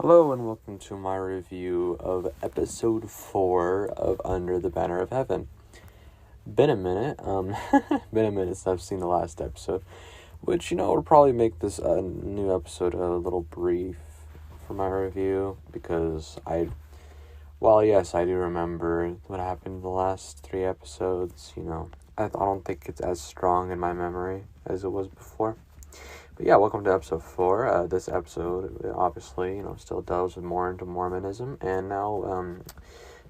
Hello and welcome to my review of episode 4 of Under the Banner of Heaven. Been a minute since I've seen the last episode, which, will probably make this new episode a little brief for my review, because yes, I do remember what happened in the last 3 episodes, I don't think it's as strong in my memory as it was before. But yeah, welcome to episode 4. This episode, obviously, still delves more into Mormonism. And now,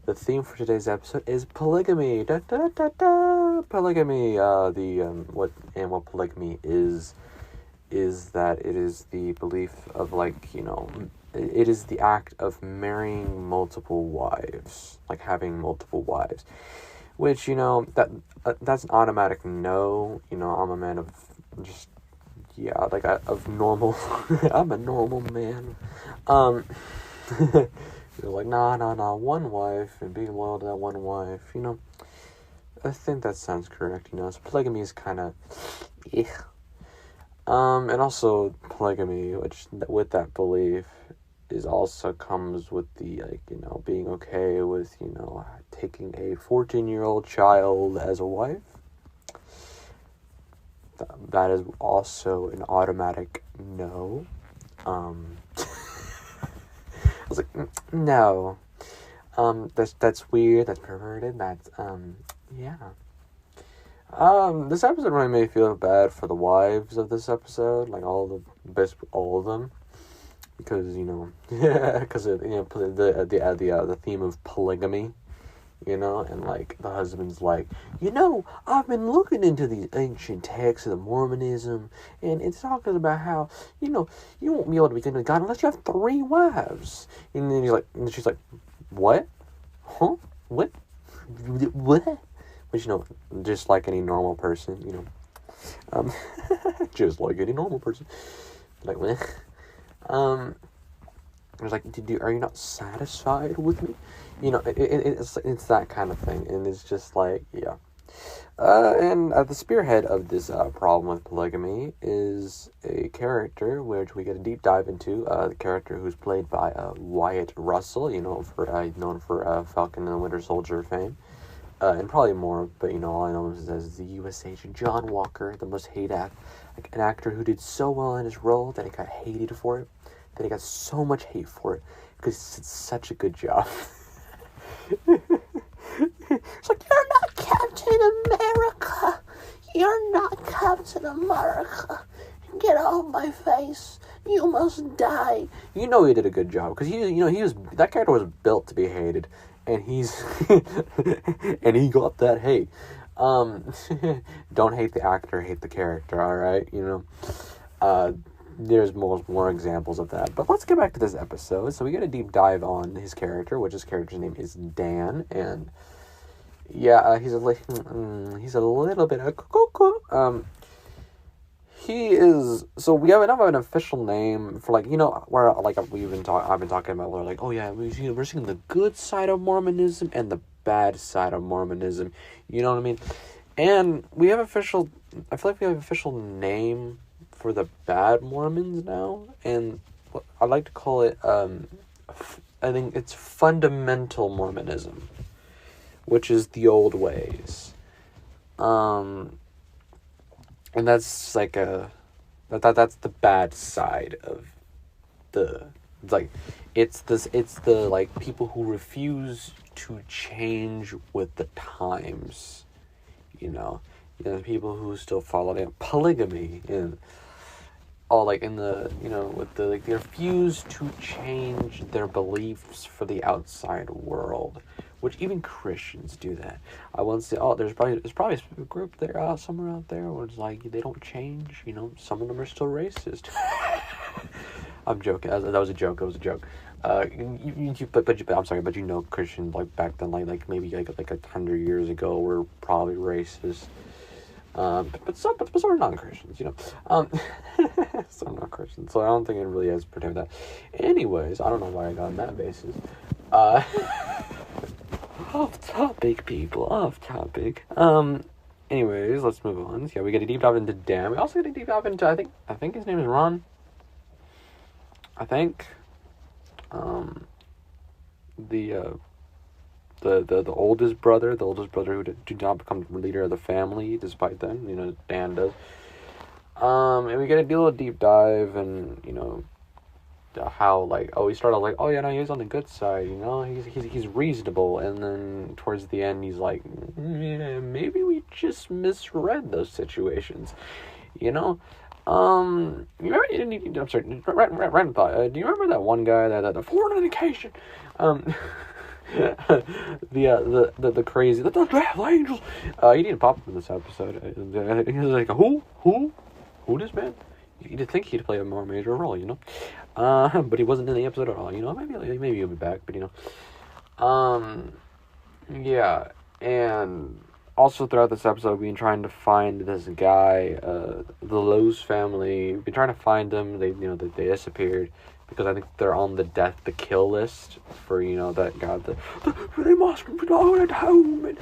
the theme for today's episode is polygamy. Da, da, da, da. Polygamy. What polygamy is that it is the belief of, it is the act of marrying multiple wives, having multiple wives. Which, that's an automatic no. I'm a man of just... Yeah, of normal, I'm a normal man. You're like, nah, one wife, and being loyal to that one wife, I think that sounds correct, so polygamy is kind of, and also polygamy, which, with that belief, is also comes with the, being okay with, taking a 14-year-old child as a wife. That is also an automatic no. I was like, no. That's weird, that's perverted, that's, yeah. This episode really made me feel bad for the wives of this episode, all of them. Because, because of, the theme of polygamy. And, the husband's like, I've been looking into these ancient texts of Mormonism, and it's talking about how, you won't be able to be with God unless you have 3 wives. And then she's like, what? Huh? What? Which, just like any normal person, just like any normal person. Like, what? I was like, are you not satisfied with me? It's that kind of thing, and it's just like, yeah. And at the spearhead of this problem with polygamy is a character which we get a deep dive into. The character who's played by WYATT RUSSEL, known for Falcon and the Winter Soldier fame, and probably more. But all I know is as the U.S. agent John Walker, the most hated an actor who did so well in his role that he got hated for it. That he got so much hate for it because he did such a good job. It's like, you're not Captain America. You're not Captain America. Get off my face. You must die. He did a good job because that character was built to be hated, and he's and he got that hate. Don't hate the actor, hate the character. All right, There's more examples of that. But let's get back to this episode. So we get a deep dive on his character, which his character's name is Dan. And yeah, he's a little bit of cuckoo. He is, so we have an official name for where I've been talking about where we're seeing the good side of Mormonism and the bad side of Mormonism. You know what I mean? And we have I feel like we have an official name for the bad Mormons now, and I like to call it, I think it's fundamental Mormonism, which is the old ways, and that's that's the bad side of it's the people who refuse to change with the times, the people who still follow polygamy and all they refuse to change their beliefs for the outside world, which even Christians do that. I won't say, there's probably a group there somewhere out there where it's they don't change, some of them are still racist. I'm joking. That was a joke. But I'm sorry, but Christians back then, maybe 100 years ago were probably racist. But some are non-Christians, some non-Christians, so I don't think it really has to pertain to that. Anyways, I don't know why I got on that basis. Off topic, people, off topic. Anyways, let's move on. So, yeah, we get a deep dive into Dan. We also get a deep dive into, I think his name is Ron. I think. The oldest brother who did not become the leader of the family, despite them, Dan does. And we get a little deep dive, and how he started like, oh yeah, no, he's on the good side, he's reasonable, and then towards the end he's like, yeah, maybe we just misread those situations, you remember? I'm sorry, random thought. Do you remember that one guy that the foreign education, the crazy the death angels? You need to pop up in this episode. He was like, who this man? You'd think he'd play a more major role, but he wasn't in the episode at all. Maybe he'll be back, but yeah. And also throughout this episode, we've been trying to find this guy, the Lowe's family. We've been trying to find them. They disappeared because I think they're on the death to kill list for that guy. They must be at home, and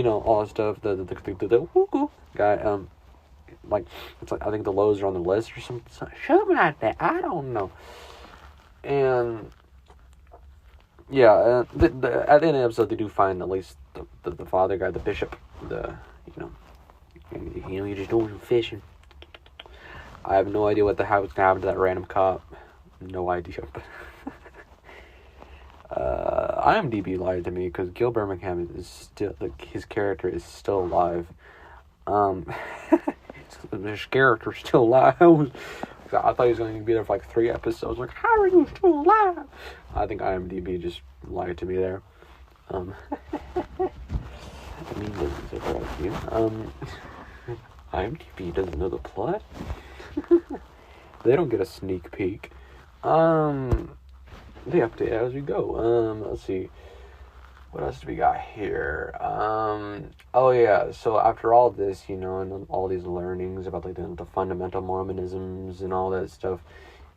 all that stuff. The guy. It's like I think the Lowe's are on the list or something like that. I don't know. And yeah, at the end of the episode, they do find at least the father guy, the bishop. You're just doing some fishing. I have no idea how it's gonna happen to that random cop. No idea. IMDb lied to me because Gil Birmingham is still his character is still alive. His character's still alive. I thought he was going to be there for like 3 episodes. Like, how are you still alive? I think IMDb just lied to me there. Doesn't surprise you. IMDb doesn't know the plot. They don't get a sneak peek. They update as we go. Let's see. What else do we got here? Oh yeah, so after all this, and all these learnings about the fundamental Mormonisms and all that stuff,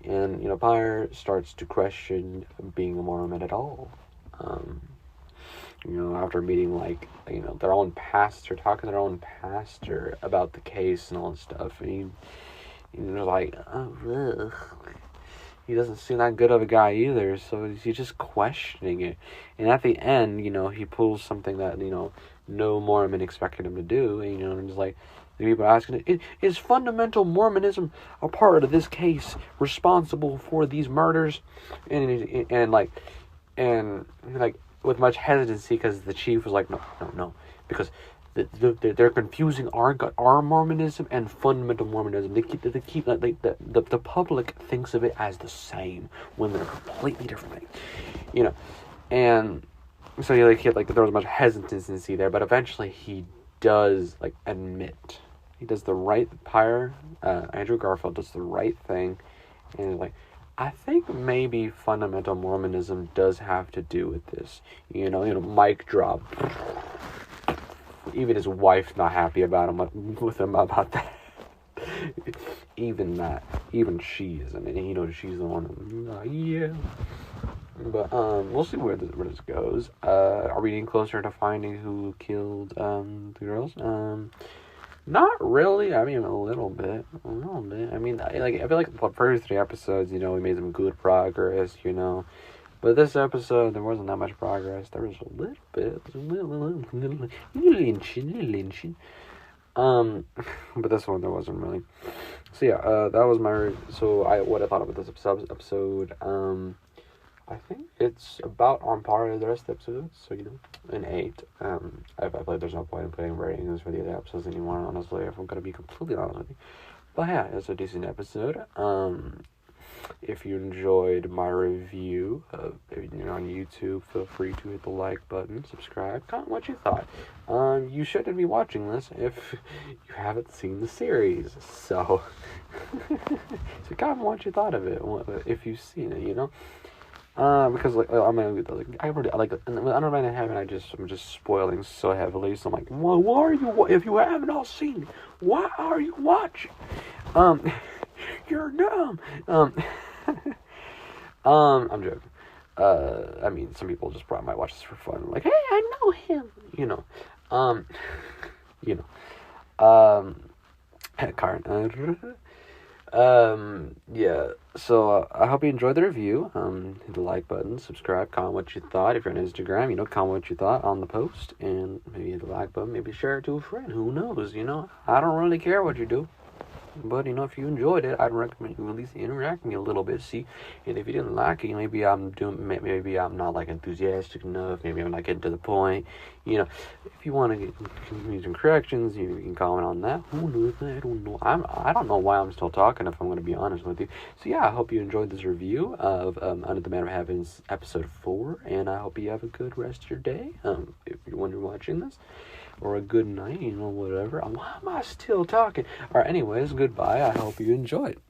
and Pyre starts to question being a Mormon at all. After meeting their own pastor, talking to their own pastor about the case and all this stuff, and like, oh, ugh. He doesn't seem that good of a guy either, so he's just questioning it. And at the end, he pulls something that, no Mormon expected him to do. And just like, the people asking, is fundamental Mormonism a part of this case responsible for these murders? And with much hesitancy, because the chief was like, no, because they're confusing our Mormonism and fundamental Mormonism. They keep the public thinks of it as the same when they're completely different things, And so there was much hesitancy there, but eventually he does admit. He does the right. Andrew Garfield does the right thing, and he's like, I think maybe fundamental Mormonism does have to do with this. Mic drop. Even his wife's not happy about him about that. Even she isn't, and she's the one. Yeah. But we'll see where this goes. Are we getting closer to finding who killed the girls? Not really. I mean, a little bit. I mean, I feel like the first 3 episodes, we made some good progress, But this episode, there wasn't that much progress. There was a little bit. Little lynching. But this one, there wasn't really. So yeah, that was what I thought about this episode. I think it's about on par with the rest of the episodes. So, an 8. I feel like there's no point in putting ratings for the other episodes anymore, honestly, if I'm going to be completely honest with you. But yeah, it's a decent episode. If you enjoyed my review, if you're on YouTube, feel free to hit the like button, subscribe, comment what you thought. You shouldn't be watching this if you haven't seen the series, so comment what you thought of it if you've seen it, because Under Man in Heaven, I'm just spoiling so heavily, so I'm like, well, why are you? If you haven't all seen it, why are you watching? You're dumb. I'm joking. I mean, some people just probably might watch this for fun. Like, hey, I know him. Karen. Yeah. So I hope you enjoyed the review. Hit the like button, subscribe, comment what you thought. If you're on Instagram, comment what you thought on the post, and maybe hit the like button, maybe share it to a friend. Who knows? I don't really care what you do. But, if you enjoyed it, I'd recommend you at least interact with me a little bit. See, and if you didn't like it, maybe I'm not like enthusiastic enough. Maybe I'm not getting to the point. If you want to give some corrections, you can comment on that. Who knows? I don't know. I don't know why I'm still talking, if I'm going to be honest with you. So yeah, I hope you enjoyed this review of Under the Banner of Heaven's episode 4, and I hope you have a good rest of your day. If you're when you're watching this. Or a good night, whatever. Why am I still talking? Alright, anyways, goodbye. I hope you enjoyed.